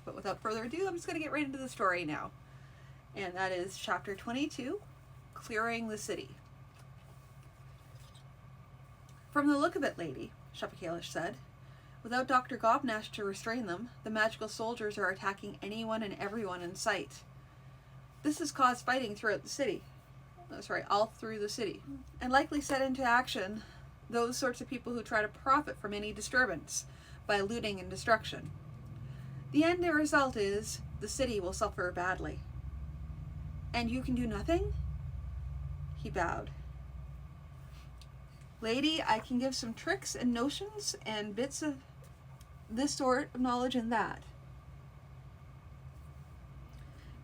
But without further ado, I'm just going to get right into the story now. And that is chapter 22, Clearing the City. From the look of it, lady, Shepakalish said, without Dr. Gobnash to restrain them, the magical soldiers are attacking anyone and everyone in sight. This has caused fighting throughout the city. All through the city. And likely set into action those sorts of people who try to profit from any disturbance by looting and destruction. The end result is the city will suffer badly. And you can do nothing? He bowed. Lady, I can give some tricks and notions and bits of this sort of knowledge and that.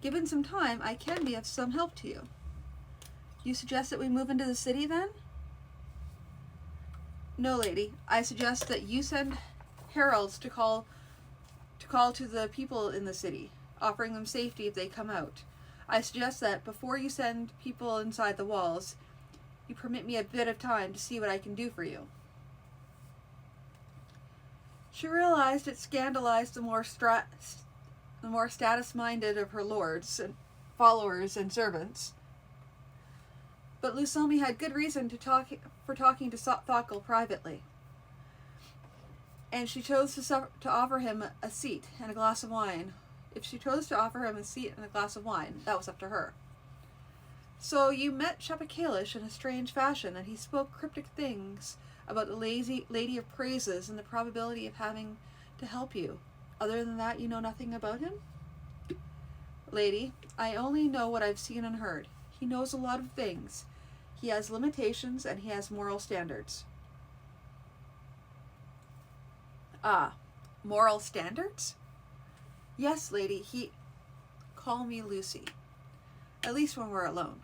Given some time, I can be of some help to you. You suggest that we move into the city then? No, lady. I suggest that you send heralds to call to the people in the city, offering them safety if they come out. I suggest that before you send people inside the walls, you permit me a bit of time to see what I can do for you. She realized it scandalized the more status-minded of her lords and followers and servants. But Lusomi had good reason for talking to Thokkel privately. And she chose to offer him a seat and a glass of wine. If she chose to offer him a seat and a glass of wine, that was up to her. So you met Shepakalish in a strange fashion, and he spoke cryptic things about the Lady of Praises and the probability of having to help you. Other than that, you know nothing about him? Lady, I only know what I've seen and heard. He knows a lot of things. He has limitations and he has moral standards. Ah, moral standards? Yes, lady, Call me Lucy. At least when we're alone.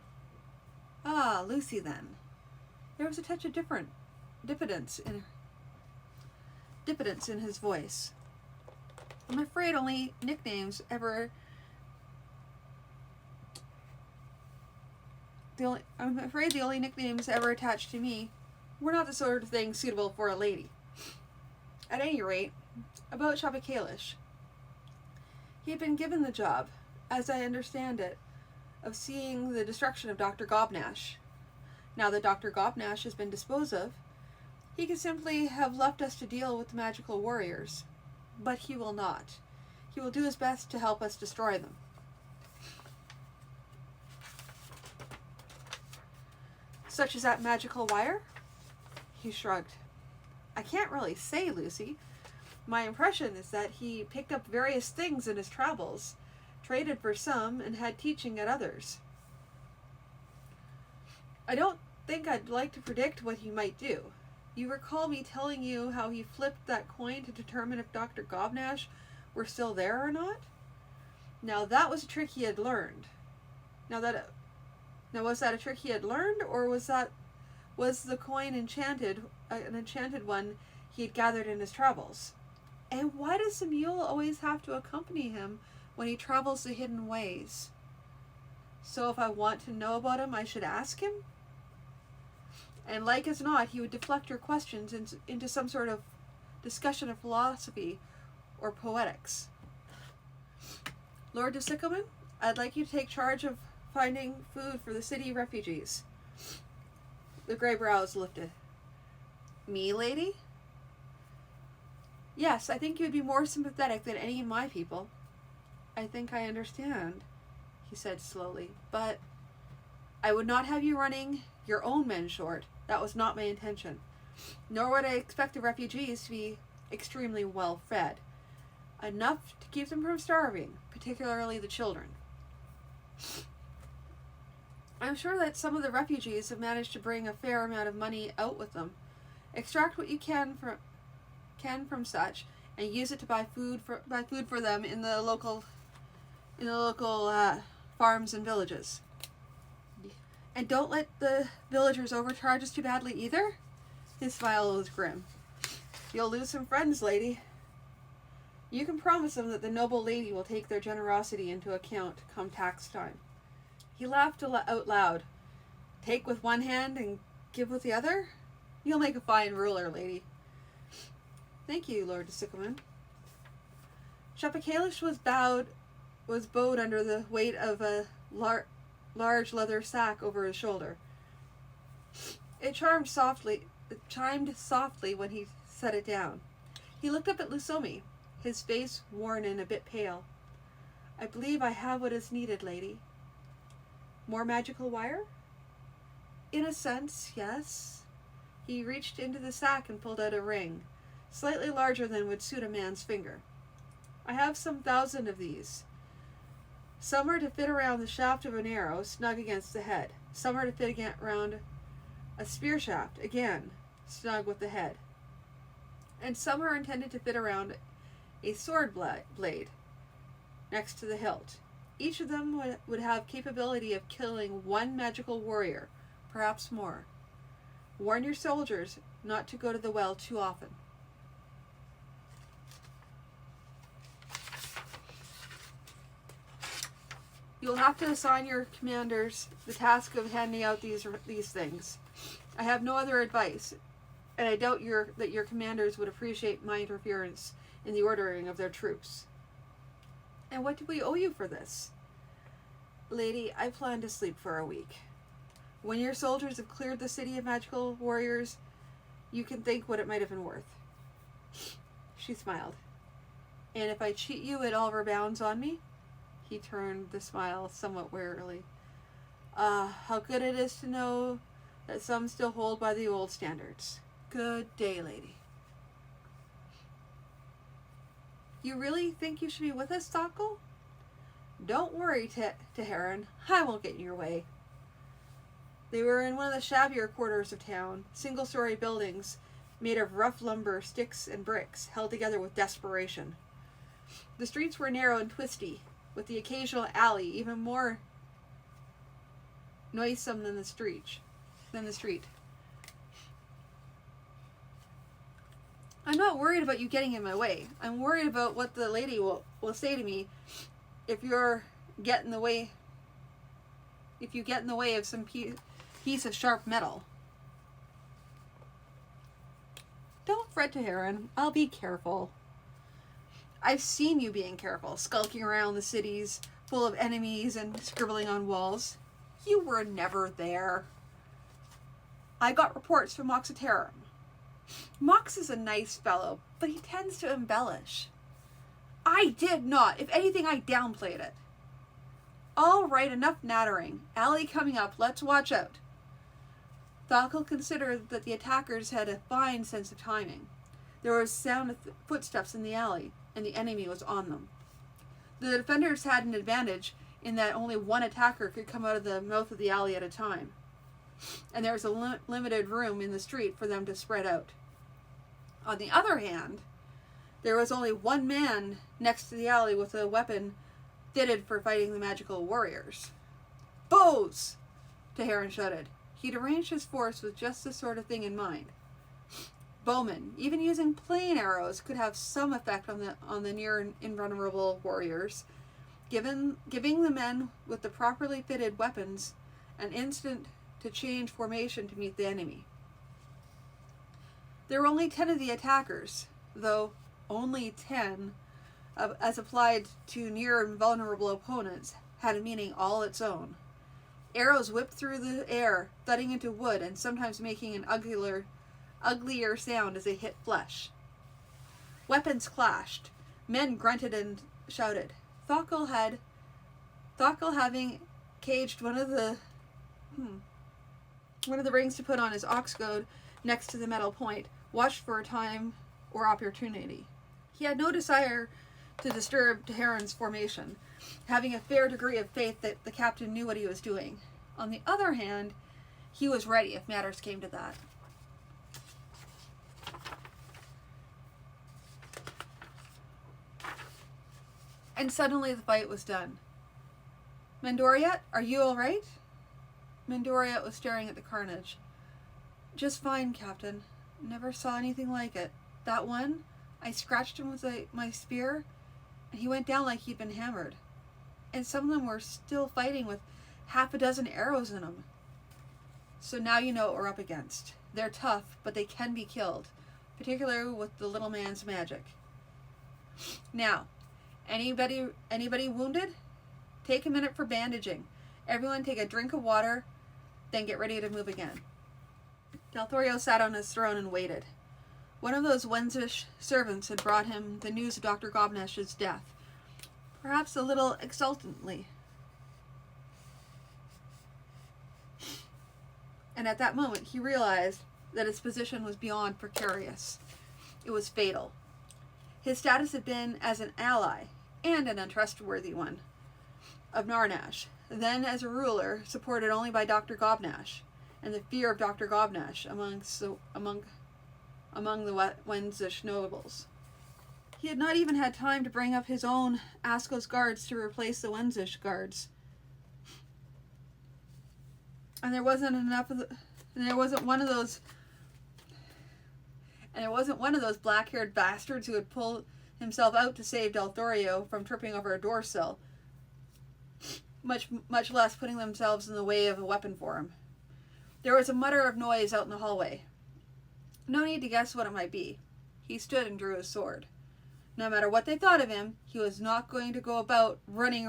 Ah, Lucy then. There was a touch of diffidence in his voice. I'm afraid the only nicknames ever attached to me were not the sort of thing suitable for a lady. At any rate, about Shepakalish. He had been given the job, as I understand it, of seeing the destruction of Dr. Gobnash. Now that Dr. Gobnash has been disposed of, he could simply have left us to deal with the magical warriors. But he will not. He will do his best to help us destroy them. Such as that magical wire? He shrugged. I can't really say, Lucy. My impression is that he picked up various things in his travels, traded for some, and had teaching at others. I don't think I'd like to predict what he might do. You recall me telling you how he flipped that coin to determine if Dr. Gobnash were still there or not? Now that was a trick he had learned. Now was that a trick he had learned, or was the coin an enchanted one he had gathered in his travels? And why does the mule always have to accompany him when he travels the hidden ways? So if I want to know about him, I should ask him? And like as not, he would deflect your questions into some sort of discussion of philosophy or poetics. Lord de Sickleman, I'd like you to take charge of finding food for the city refugees. The gray brows lifted. Me, lady? Yes, I think you would be more sympathetic than any of my people. I think I understand, he said slowly, but I would not have you running your own men short. That was not my intention. Nor would I expect the refugees to be extremely well fed. Enough to keep them from starving, particularly the children. I'm sure that some of the refugees have managed to bring a fair amount of money out with them. Extract what you can from such, and use it to buy food for them in the local farms and villages. And don't let the villagers overcharge us too badly either. His smile was grim. You'll lose some friends, lady. You can promise them that the noble lady will take their generosity into account come tax time. He laughed out loud. Take with one hand and give with the other? You'll make a fine ruler, lady. Thank you, Lord de Sickleman. Shepakalish was bowed under the weight of a large leather sack over his shoulder. It chimed softly when he set it down. He looked up at Lusomi, his face worn and a bit pale. I believe I have what is needed, lady. More magical wire? In a sense, yes. He reached into the sack and pulled out a ring, slightly larger than would suit a man's finger. I have some 1,000 of these. Some are to fit around the shaft of an arrow, snug against the head. Some are to fit around a spear shaft, again, snug with the head. And some are intended to fit around a sword blade, next to the hilt. Each of them would have capability of killing one magical warrior, perhaps more. Warn your soldiers not to go to the well too often. You'll have to assign your commanders the task of handing out these things. I have no other advice, and I doubt that your commanders would appreciate my interference in the ordering of their troops. And what do we owe you for this? Lady, I plan to sleep for a week. When your soldiers have cleared the city of magical warriors, you can think what it might have been worth. She smiled. And if I cheat you, it all rebounds on me? He turned the smile somewhat wearily. How good it is to know that some still hold by the old standards. Good day, lady. You really think you should be with us, Thakkel? Don't worry, Teheran. I won't get in your way. They were in one of the shabbier quarters of town, single-story buildings made of rough lumber, sticks, and bricks, held together with desperation. The streets were narrow and twisty, with the occasional alley even more noisome than the street. I'm not worried about you getting in my way. I'm worried about what the lady will say to me if you get in the way of some piece of sharp metal. Don't fret, Teheran. I'll be careful. I've seen you being careful, skulking around the cities full of enemies and scribbling on walls. You were never there. I got reports from Moxitarum. Mox is a nice fellow, but he tends to embellish. I did not. If anything, I downplayed it. All right, enough nattering. Alley coming up. Let's watch out. Thakkel considered that the attackers had a fine sense of timing. There was sound of footsteps in the alley, and the enemy was on them. The defenders had an advantage in that only one attacker could come out of the mouth of the alley at a time, and there was a limited room in the street for them to spread out. On the other hand, there was only one man next to the alley with a weapon fitted for fighting the magical warriors. Bows! Teheran shouted. He'd arranged his force with just this sort of thing in mind. Bowmen, even using plain arrows, could have some effect on the near invulnerable warriors, giving the men with the properly fitted weapons an instant to change formation to meet the enemy. There were only 10 of the attackers, though only 10, as applied to near invulnerable opponents, had a meaning all its own. Arrows whipped through the air, thudding into wood and sometimes making an uglier sound as they hit flesh. Weapons clashed. Men grunted and shouted. Thakkel, having caged one of the rings to put on his ox goad next to the metal point, watched for a time or opportunity. He had no desire to disturb Teheran's formation, having a fair degree of faith that the captain knew what he was doing. On the other hand, he was ready if matters came to that. And suddenly the fight was done. Mendoriat, are you all right? Mendoriat was staring at the carnage. Just fine, Captain. Never saw anything like it. That one, I scratched him with my spear, and he went down like he'd been hammered. And some of them were still fighting with half a dozen arrows in them. So now you know what we're up against. They're tough, but they can be killed, particularly with the little man's magic. Now, Anybody wounded? Take a minute for bandaging. Everyone take a drink of water, then get ready to move again. Delthorio sat on his throne and waited. One of those Wensish servants had brought him the news of Dr. Gobnash's death, perhaps a little exultantly. And at that moment he realized that his position was beyond precarious. It was fatal. His status had been as an ally, and an untrustworthy one, of Narnash, then as a ruler supported only by Dr. Gobnash, and the fear of Dr. Gobnash among the Wensish nobles. He had not even had time to bring up his own Ascos guards to replace the Wensish guards. And there wasn't one of those black-haired bastards who had pulled himself out to save Delthorio from tripping over a door sill, much less putting themselves in the way of a weapon for him. There was a mutter of noise out in the hallway. No need to guess what it might be. He stood and drew his sword. No matter what they thought of him, he was not going to go about running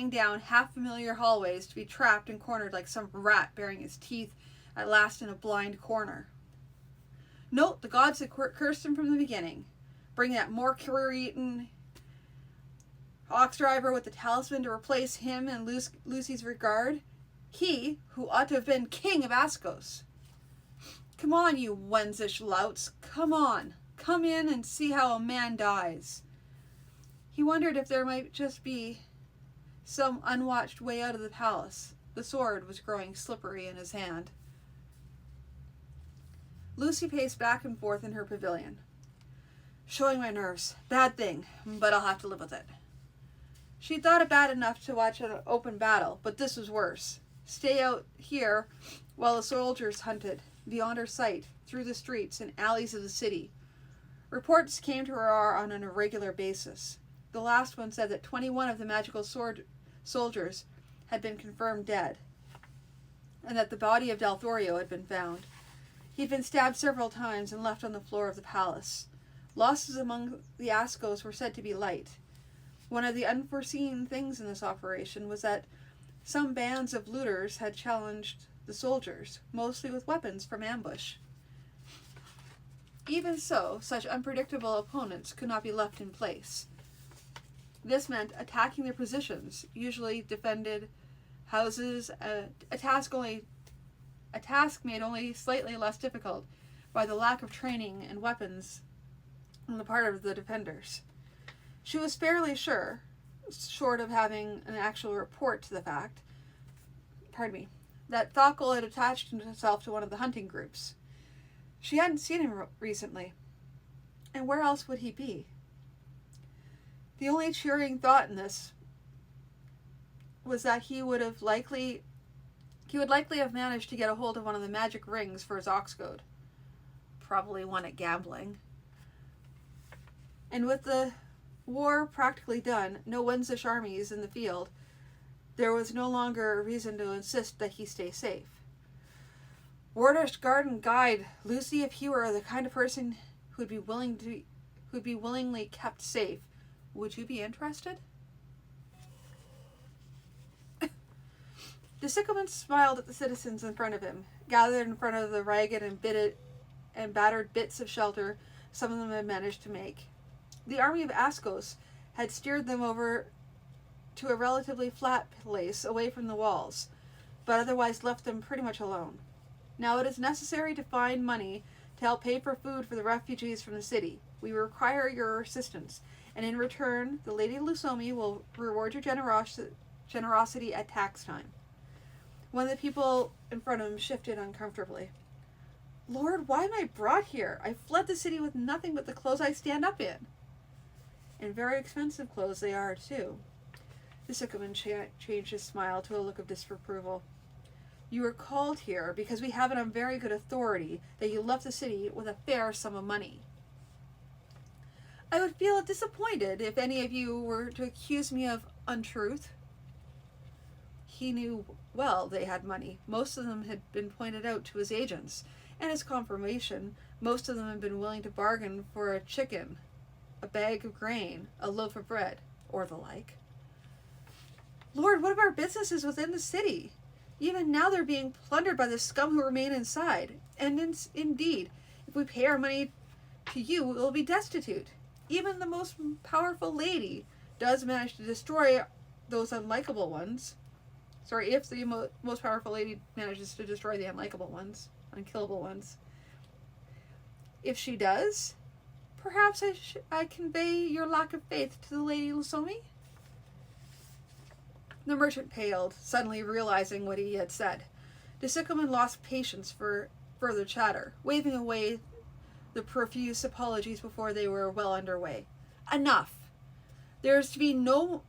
down half-familiar hallways to be trapped and cornered like some rat baring his teeth at last in a blind corner. Note, the gods had cursed him from the beginning. Bring that mercury-eaten ox driver with the talisman to replace him and Lucy's regard. He, who ought to have been king of Ascos. Come on, you Wensish louts. Come on. Come in and see how a man dies. He wondered if there might just be some unwatched way out of the palace. The sword was growing slippery in his hand. Lucy paced back and forth in her pavilion. Showing my nerves. Bad thing, but I'll have to live with it. She'd thought it bad enough to watch an open battle, but this was worse. Stay out here while the soldiers hunted, beyond her sight, through the streets and alleys of the city. Reports came to her on an irregular basis. The last one said that 21 of the magical soldiers had been confirmed dead, and that the body of Delthorio had been found. He'd been stabbed several times and left on the floor of the palace. Losses among the Ascos were said to be light. One of the unforeseen things in this operation was that some bands of looters had challenged the soldiers, mostly with weapons from ambush. Even so, such unpredictable opponents could not be left in place. This meant attacking their positions, usually defended houses, a task made only slightly less difficult by the lack of training and weapons on the part of the defenders. She was fairly sure, short of having an actual report to the fact, that Thokkel had attached himself to one of the hunting groups. She hadn't seen him recently, and where else would he be? The only cheering thought in this was that he would likely have managed to get a hold of one of the magic rings for his ox goad. Probably won at gambling. And with the war practically done, no Wensish armies in the field, there was no longer a reason to insist that he stay safe. Wardish guard and guide Lucy if he were the kind of person who'd be willingly kept safe. Would you be interested? The Sycophant smiled at the citizens in front of him, gathered in front of the ragged and battered bits of shelter some of them had managed to make. The army of Ascos had steered them over to a relatively flat place away from the walls, but otherwise left them pretty much alone. Now it is necessary to find money to help pay for food for the refugees from the city. We require your assistance, and in return, the Lady Lusomi will reward your generosity at tax time. One of the people in front of him shifted uncomfortably. Lord, why am I brought here? I fled the city with nothing but the clothes I stand up in. And very expensive clothes they are, too. The Sycophant changed his smile to a look of disapproval. You were called here because we have it on very good authority that you left the city with a fair sum of money. I would feel disappointed if any of you were to accuse me of untruth. He knew well they had money. Most of them had been pointed out to his agents, and as confirmation, most of them had been willing to bargain for a chicken a bag of grain, a loaf of bread, or the like. Lord, what of our businesses within the city? Even now they're being plundered by the scum who remain inside. And indeed, if we pay our money to you, we'll be destitute. Even the most powerful lady does manage to destroy those unlikable ones. Sorry, if the most powerful lady manages to destroy the unlikable ones, unkillable ones. If she does, perhaps I convey your lack of faith to the Lady Lusomi? The merchant paled, suddenly realizing what he had said. De Sickelman lost patience for further chatter, waving away the profuse apologies before they were well underway. Enough! There is to be no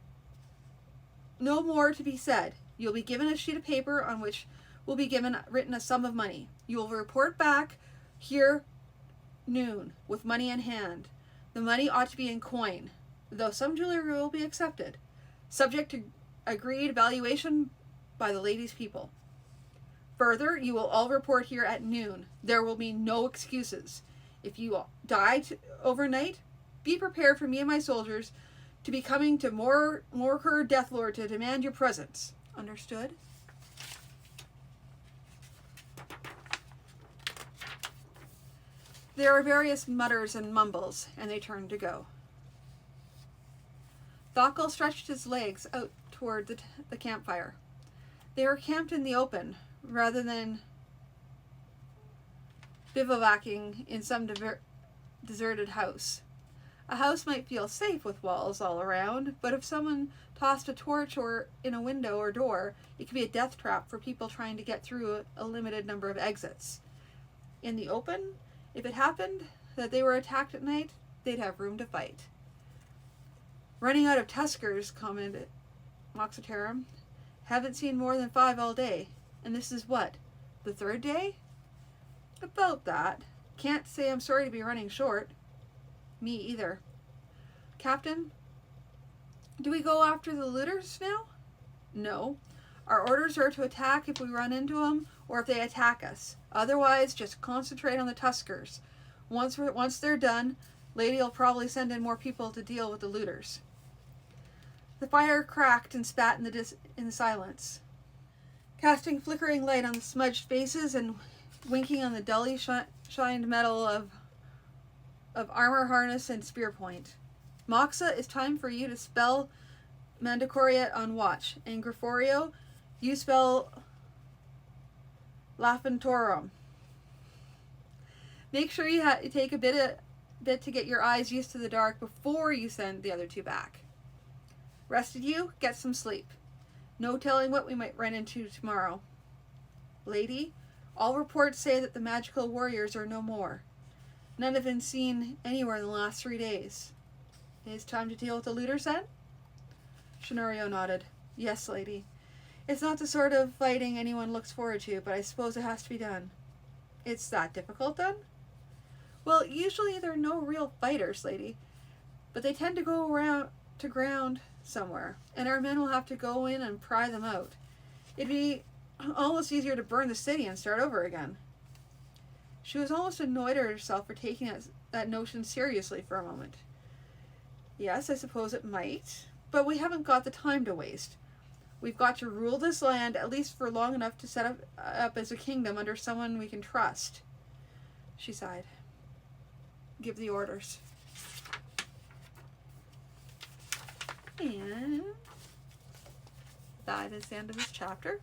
more to be said. You'll be given a sheet of paper on which will be written a sum of money. You will report back here noon with money in hand. The money ought to be in coin, though some jewelry will be accepted, subject to agreed valuation by the lady's people. Further, you will all report here at noon. There will be no excuses. If you die overnight, be prepared for me and my soldiers to be coming to Morker Deathlord to demand your presence. Understood? There were various mutters and mumbles, and they turned to go. Thockel stretched his legs out toward the campfire. They were camped in the open, rather than bivouacking in some deserted house. A house might feel safe with walls all around, but if someone tossed a torch or in a window or door, it could be a death trap for people trying to get through a limited number of exits. In the open, if it happened that they were attacked at night, they'd have room to fight. Running out of tuskers, commented Moxitarum. Haven't seen more than 5 all day. And this is what? The 3rd day? About that. Can't say I'm sorry to be running short. Me either. Captain, do we go after the looters now? No. Our orders are to attack if we run into them or if they attack us. Otherwise, just concentrate on the tuskers. Once they're done, Lady will probably send in more people to deal with the looters. The fire cracked and spat in the silence, casting flickering light on the smudged faces and winking on the dully shined metal of armor harness and spear point. Moxa, it's time for you to spell Mandicoriat on watch, and Griforio, you spell Lafantorum. Make sure you take a bit to get your eyes used to the dark before you send the other 2 back. Rested you? Get some sleep. No telling what we might run into tomorrow. Lady, all reports say that the magical warriors are no more. None have been seen anywhere in the last 3 days. It is time to deal with the looters then? Shanario nodded. Yes, lady. It's not the sort of fighting anyone looks forward to, but I suppose it has to be done. It's that difficult then? Well, usually there are no real fighters, lady, but they tend to go around to ground somewhere, and our men will have to go in and pry them out. It'd be almost easier to burn the city and start over again. She was almost annoyed at herself for taking that notion seriously for a moment. Yes, I suppose it might, but we haven't got the time to waste. We've got to rule this land at least for long enough to set up as a kingdom under someone we can trust. She sighed. Give the orders. And that is the end of this chapter.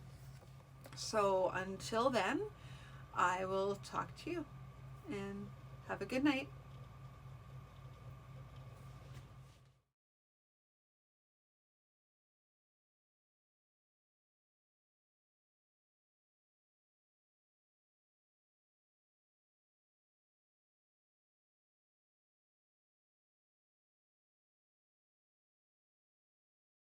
So until then, I will talk to you and have a good night.